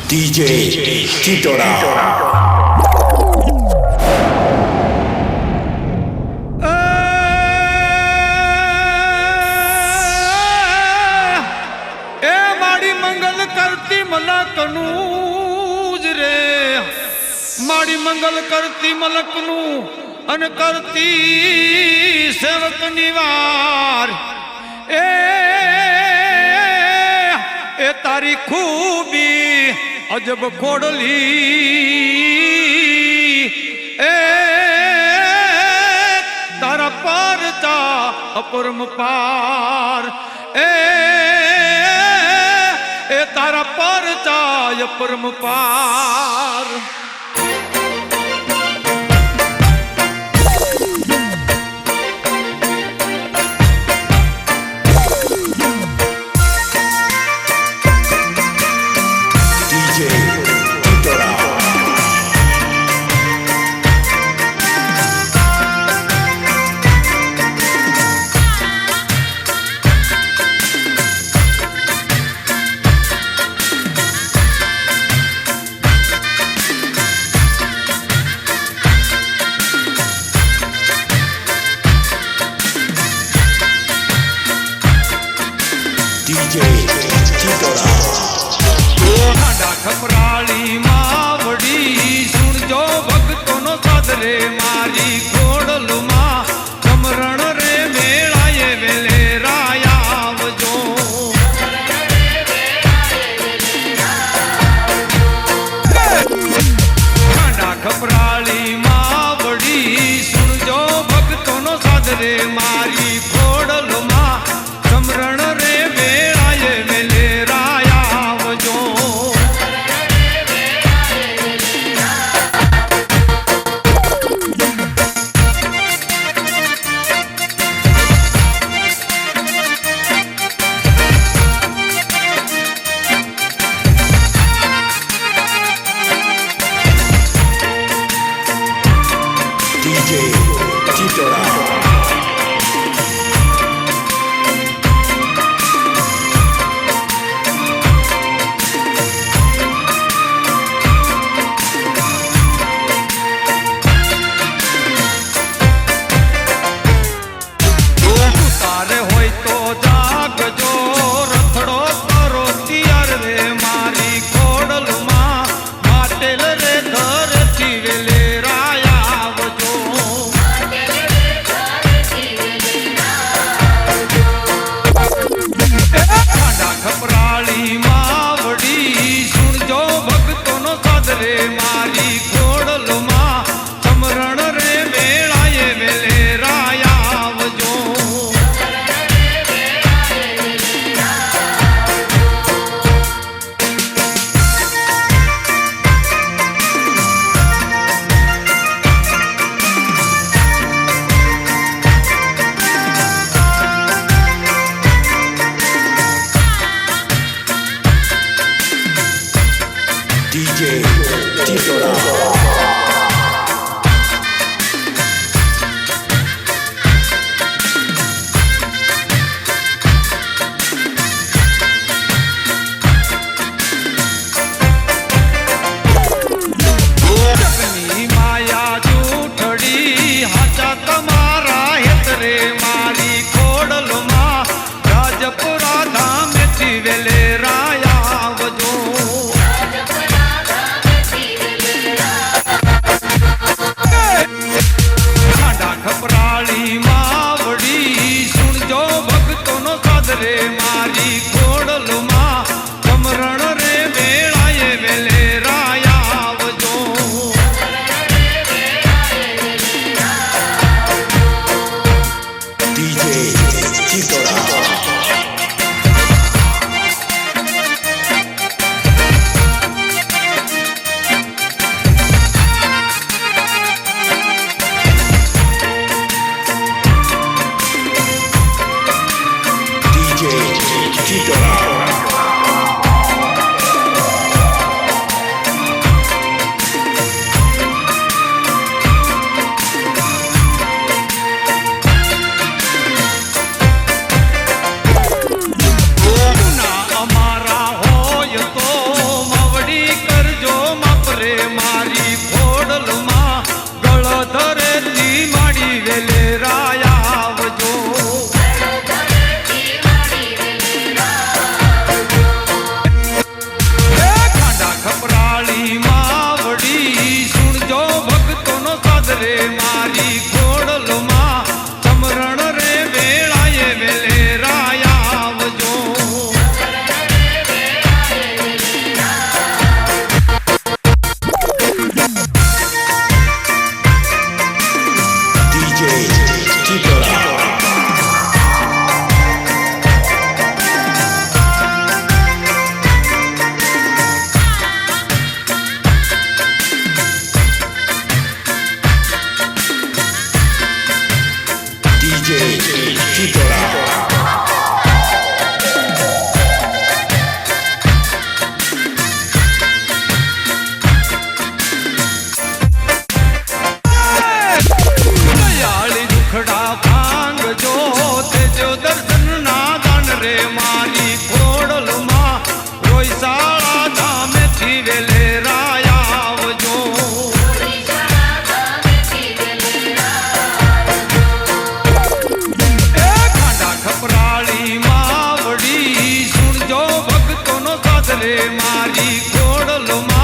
DJ Titora. माड़ी मंगल करती मलक नू अन करती सेवक निवार ए तारी खूबी अजब खोड़ली ए तारा पार चा अपरम पार ए तारा पार चा अपरम पार खपराली मावड़ी सुन जो भक्तों नो सादरे मारी खोड़ल मां समरण रे मेलाए वेले राया वजो खांडा खपराली मावड़ी सुन जो भक्तों नो सादरे मारी खोड़ल मां समरण रे मेलाए वेले राया वजो मारी खोड़ल मां समरण रे मेलाए वेले राया वजो DJ Titora. माया जूठड़ी हाचा तमारा हेतरे मारी खोड़ल मां राजपुरा धाम वेले राया वजो खपराली मावड़ी सुन जो भक्तों नो सादरे मारी खोड़ल मां समरण रे मेलाए वेले राया वजो DJ Titora. DJ Titora. મારી માવડી સુણજો ભક્તોનો સાદ રે મારી ખોડલમાં